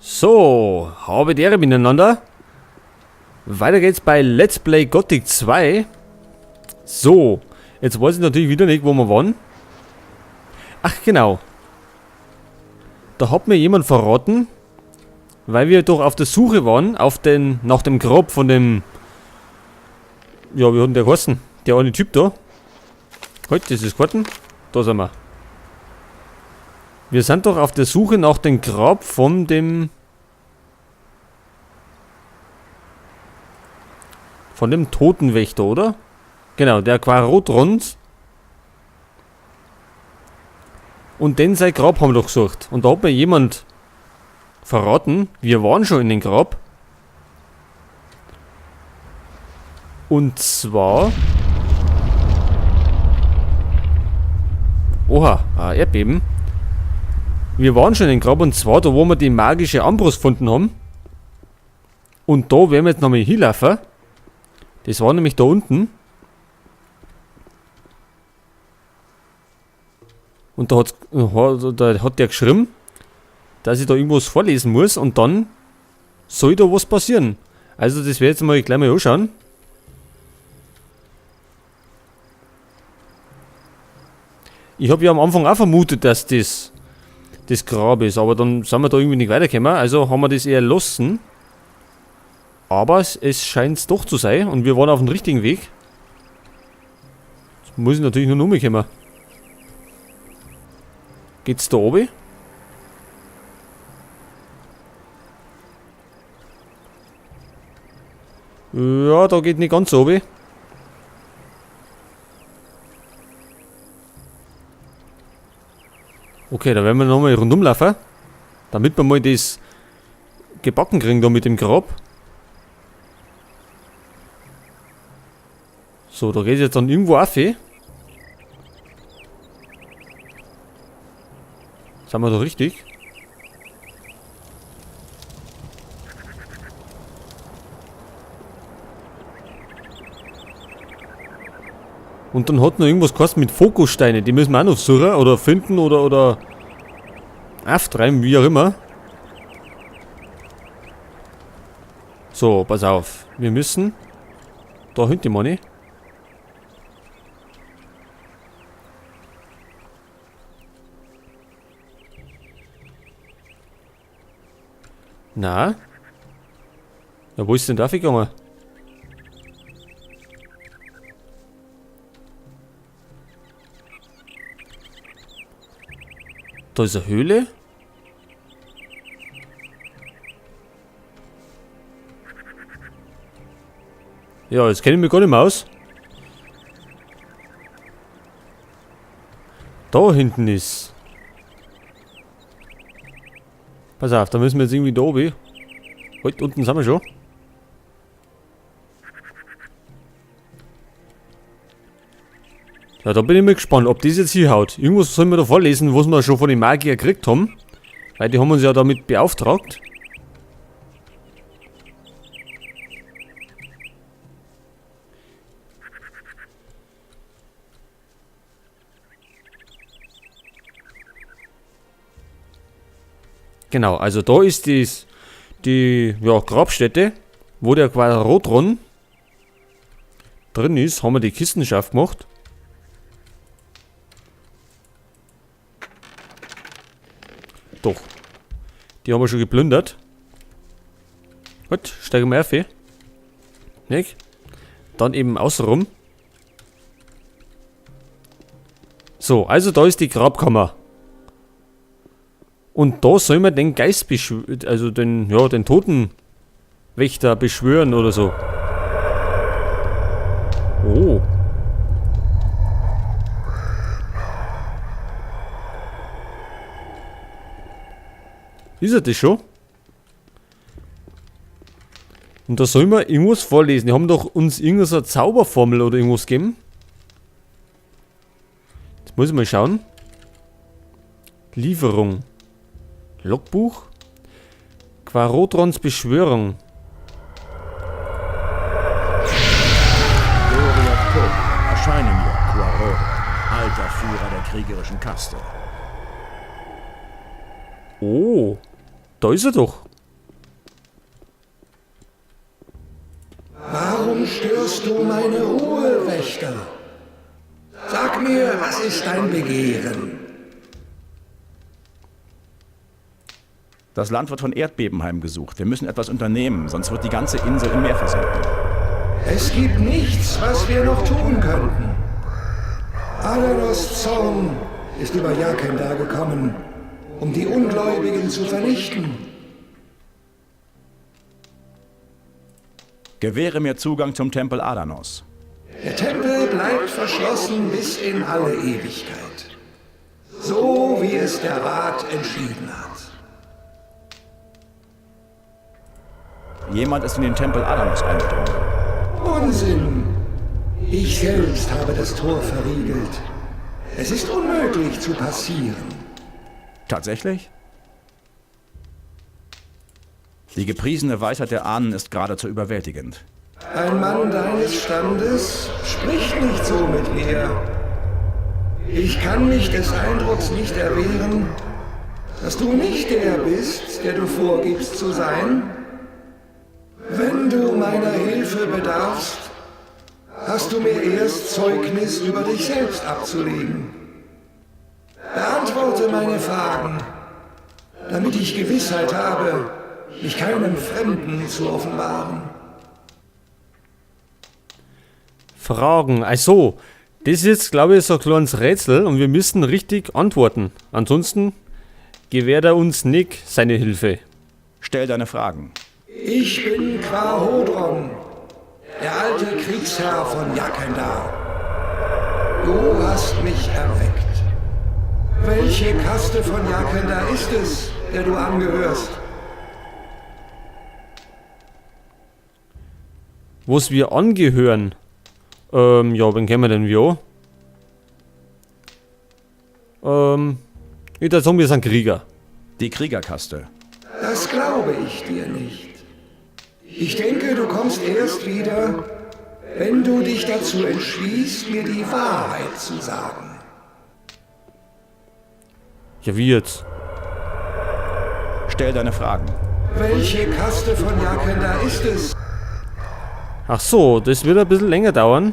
So, habe die Ehre miteinander. Weiter geht's bei Let's Play Gothic 2. So, jetzt weiß ich natürlich wieder nicht, wo wir waren. Ach genau. Da hat mir jemand verraten, weil wir doch auf der Suche waren, nach dem Grab von dem... Ja, wie hat denn der geheißen? Der eine Typ da. Halt, das ist Karten. Da sind wir. Wir sind doch auf der Suche nach dem Grab von dem... Von dem Totenwächter, oder? Genau, der Quarotrons. Und den sein Grab haben wir doch gesucht. Und da hat mir jemand verraten, wir waren schon in dem Grab. Und zwar... Oha, Erdbeben. Wir waren schon in dem Grab und zwar da, wo wir die magische Armbrust gefunden haben. Und da werden wir jetzt nochmal hinlaufen. Das war nämlich da unten. Und da hat der geschrieben, dass ich da irgendwas vorlesen muss und dann soll da was passieren. Also das werde ich jetzt mal gleich mal anschauen. Ich habe ja am Anfang auch vermutet, dass das Grab ist, aber dann sind wir da irgendwie nicht weitergekommen, also haben wir das eher lassen. Aber es scheint es doch zu sein und wir waren auf dem richtigen Weg. Jetzt muss ich natürlich nur umkommen. Geht's da oben? Ja, da geht nicht ganz oben. Okay, da werden wir nochmal rundum laufen. Damit wir mal das gebacken kriegen da mit dem Grab. So, da geht es jetzt dann irgendwo auf. Sind wir da richtig? Und dann hat noch irgendwas geheißen mit Fokussteine. Die müssen wir auch noch suchen oder finden oder auftreiben, wie auch immer. So, pass auf. Wir müssen da hinten, Manni. Na? Ja, wo ist denn da gegangen? Da ist eine Höhle. Ja, jetzt kenne ich mich gar nicht mehr aus. Da hinten ist... Pass auf, da müssen wir jetzt irgendwie da oben. Halt, unten sind wir schon. Ja, da bin ich mal gespannt, ob das jetzt hier haut. Irgendwas sollen wir da vorlesen, was wir schon von den Magier gekriegt haben. Weil die haben uns ja damit beauftragt. Genau, also da ist die Grabstätte, wo der Quarotron drin ist. Haben wir die Kisten scharf gemacht. Doch. Die haben wir schon geplündert. Gut, steigen wir auf. Nicht? Dann eben außenrum. So, also da ist die Grabkammer. Und da soll man den Geist beschwören, also den Totenwächter beschwören oder so. Oh. Ist er das schon? Und da soll man irgendwas vorlesen. Die haben doch uns irgendeine Zauberformel oder irgendwas gegeben. Jetzt muss ich mal schauen. Lieferung. Logbuch. Quarotrons Beschwörung. Erscheine mir, Quarot, alter Führer der kriegerischen Kaste. Oh, da ist er doch. Hörst du meine Ruhe, Wächter? Sag mir, was ist dein Begehren? Das Land wird von Erdbeben heimgesucht. Wir müssen etwas unternehmen, sonst wird die ganze Insel im Meer versinken. Es gibt nichts, was wir noch tun könnten. Adanos Zorn ist über Jakendar gekommen, um die Ungläubigen zu vernichten. Gewähre mir Zugang zum Tempel Adanos. Der Tempel bleibt verschlossen bis in alle Ewigkeit. So wie es der Rat entschieden hat. Jemand ist in den Tempel Adanos eingedrungen. Unsinn! Ich selbst habe das Tor verriegelt. Es ist unmöglich zu passieren. Tatsächlich? Die gepriesene Weisheit der Ahnen ist geradezu überwältigend. Ein Mann deines Standes spricht nicht so mit mir. Ich kann mich des Eindrucks nicht erwehren, dass du nicht der bist, der du vorgibst zu sein. Wenn du meiner Hilfe bedarfst, hast du mir erst Zeugnis über dich selbst abzulegen. Beantworte meine Fragen, damit ich Gewissheit habe, mich keinem Fremden zu offenbaren. Fragen. Also, das ist jetzt, glaube ich, so ein kleines Rätsel und wir müssen richtig antworten. Ansonsten gewährt er uns nicht seine Hilfe. Stell deine Fragen. Ich bin Quarhodron, der alte Kriegsherr von Jakendar. Du hast mich erweckt. Welche Kaste von Jakendar ist es, der du angehörst? Was wir angehören? Ja, wen kennen wir denn wir? Ich würde sagen, wir sind Krieger. Die Kriegerkaste. Das glaube ich dir nicht. Ich denke, du kommst erst wieder, wenn du dich dazu entschließt, mir die Wahrheit zu sagen. Ja, wie jetzt? Stell deine Fragen. Welche Kaste von Jakendar ist es? Ach so, das wird ein bisschen länger dauern.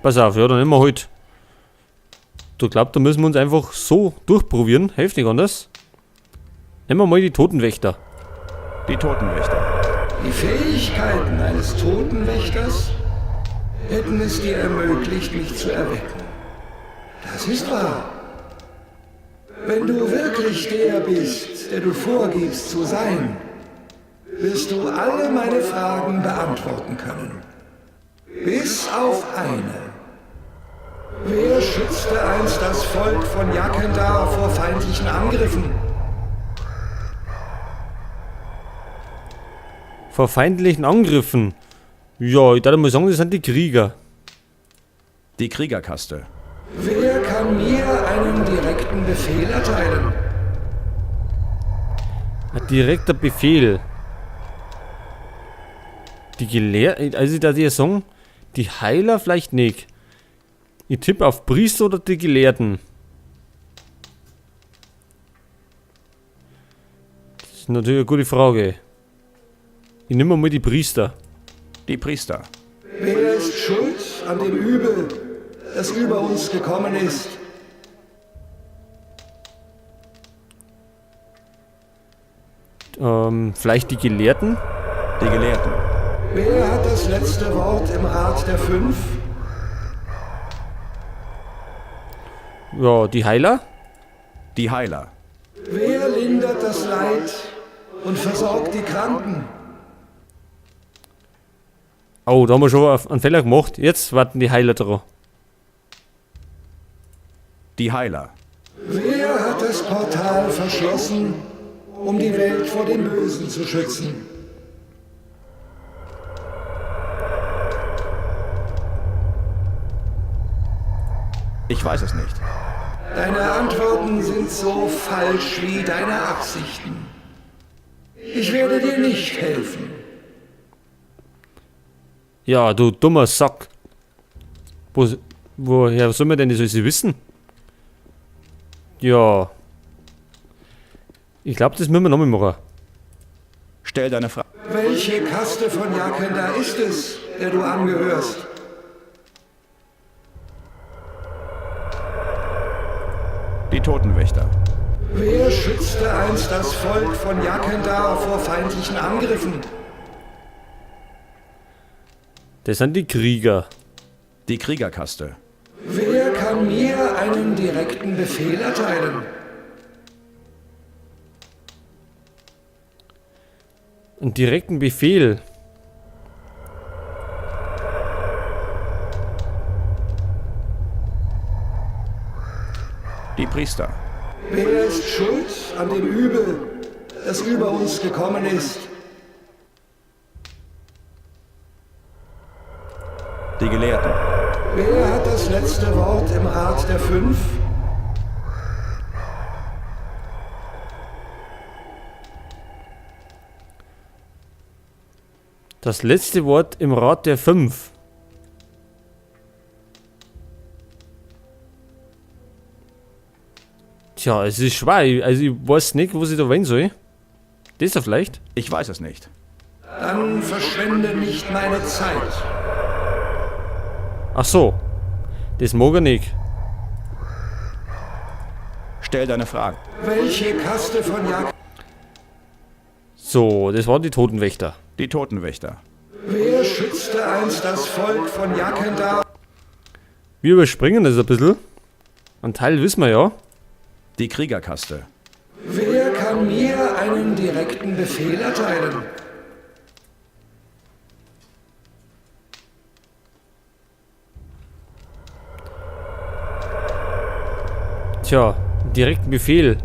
Pass auf, ja, dann nehmen wir halt. Du glaubst, da müssen wir uns einfach so durchprobieren. Hilft nicht anders. Nehmen wir mal die Totenwächter. Die Totenwächter. Die Fähigkeiten eines Totenwächters hätten es dir ermöglicht, mich zu erwecken. Das ist wahr. Wenn du wirklich der bist, der du vorgibst zu sein, wirst du alle meine Fragen beantworten können. Bis auf eine. Wer schützte einst das Volk von Jakendar vor feindlichen Angriffen? Vor feindlichen Angriffen. Ja, ich würde mal sagen, das sind die Krieger. Die Kriegerkaste. Wer kann mir einen direkten Befehl erteilen? Ein direkter Befehl. Die Gelehrten, also da die sagen, die Heiler vielleicht nicht. Ich tippe auf Priester oder die Gelehrten. Das ist natürlich eine gute Frage. Ich nehme mal die Priester. Die Priester. Wer ist schuld an dem Übel, das über uns gekommen ist? Vielleicht die Gelehrten? Die Gelehrten. Wer hat das letzte Wort im Rat der Fünf? Ja, die Heiler? Die Heiler. Wer lindert das Leid und versorgt die Kranken? Oh, da haben wir schon einen Fehler gemacht. Jetzt warten die Heiler drauf. Die Heiler. Wer hat das Portal verschlossen, um die Welt vor dem Bösen zu schützen? Ich weiß es nicht. Deine Antworten sind so falsch wie deine Absichten. Ich werde dir nicht helfen. Ja, du dummer Sack. Woher soll man denn das alles wissen? Ja. Ich glaube, das müssen wir nochmal machen. Stell deine Fragen. Welche Kaste von Jakendar ist es, der du angehörst. Die Totenwächter. Wer schützte einst das Volk von Jakendar vor feindlichen Angriffen? Das sind die Krieger. Die Kriegerkaste. Wer kann mir einen direkten Befehl erteilen? Einen direkten Befehl. Die Priester. Wer ist schuld an dem Übel, das über uns gekommen ist? Die Gelehrten. Wer hat das letzte Wort im Rat der Fünf? Das letzte Wort im Rat der Fünf. Tja, es ist schwer. Also ich weiß nicht, was ich da wählen soll. Das da vielleicht? Ich weiß es nicht. Dann verschwende nicht meine Zeit. Ach so. Das mag er nicht. Stell deine Fragen. Welche Kaste von Jak... So, das waren die Totenwächter. Die Totenwächter. Wer schützte einst das Volk von Jakendar? Wir überspringen das ein bisschen. Ein Teil wissen wir ja. Die Kriegerkaste. Wer kann mir einen direkten Befehl erteilen? Tja, direkten Befehl.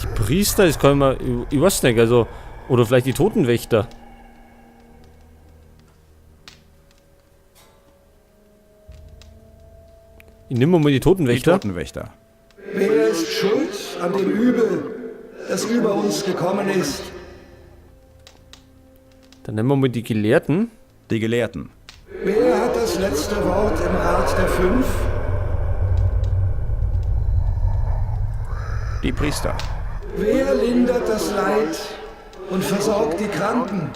Die Priester, das kann man. Ich weiß nicht, also. Oder vielleicht die Totenwächter. Ich nehme mal die Die Totenwächter. Totenwächter. Wer ist schuld an dem Übel, das über uns gekommen ist? Dann nehmen wir mal die Gelehrten. Die Gelehrten. Wer hat das letzte Wort im Rat der Fünf? Die Priester. Wer lindert das Leid und versorgt die Kranken?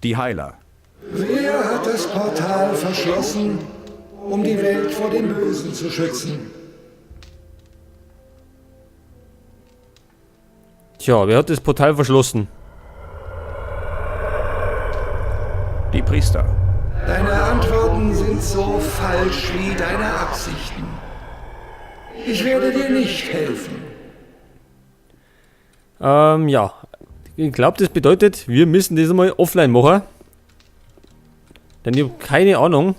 Die Heiler. Wer hat das Portal verschlossen, um die Welt vor dem Bösen zu schützen? Tja, wer hat das Portal verschlossen? Die Priester. Deine Antworten sind so falsch wie deine Absichten. Ich werde dir nicht helfen. Ja. Ich glaube, das bedeutet, wir müssen das mal offline machen. Denn ich habe keine Ahnung,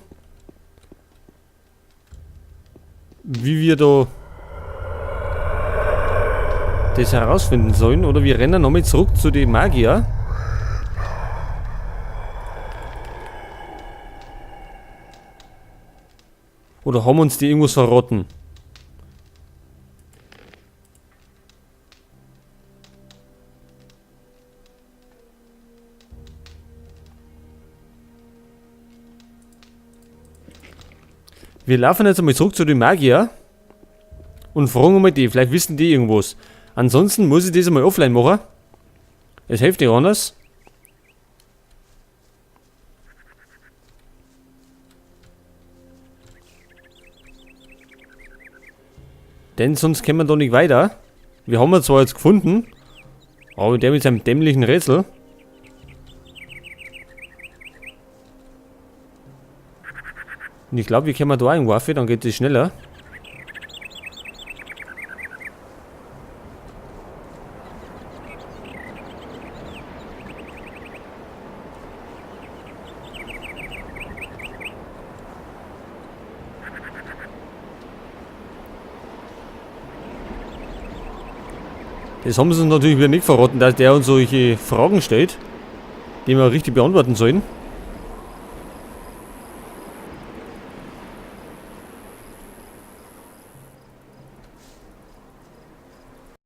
wie wir da das herausfinden sollen. Oder wir rennen nochmal zurück zu den Magier. Oder haben uns die irgendwas verraten? Wir laufen jetzt einmal zurück zu den Magier und fragen mal die, vielleicht wissen die irgendwas. Ansonsten muss ich das einmal offline machen. Es hilft nicht anders. Denn sonst kommen wir da nicht weiter. Wir haben ihn zwar jetzt gefunden, aber der mit seinem dämlichen Rätsel. Und ich glaube, wir können da eine Waffe, dann geht es schneller. Das haben sie uns natürlich wieder nicht verraten, dass der uns solche Fragen stellt, die wir richtig beantworten sollen.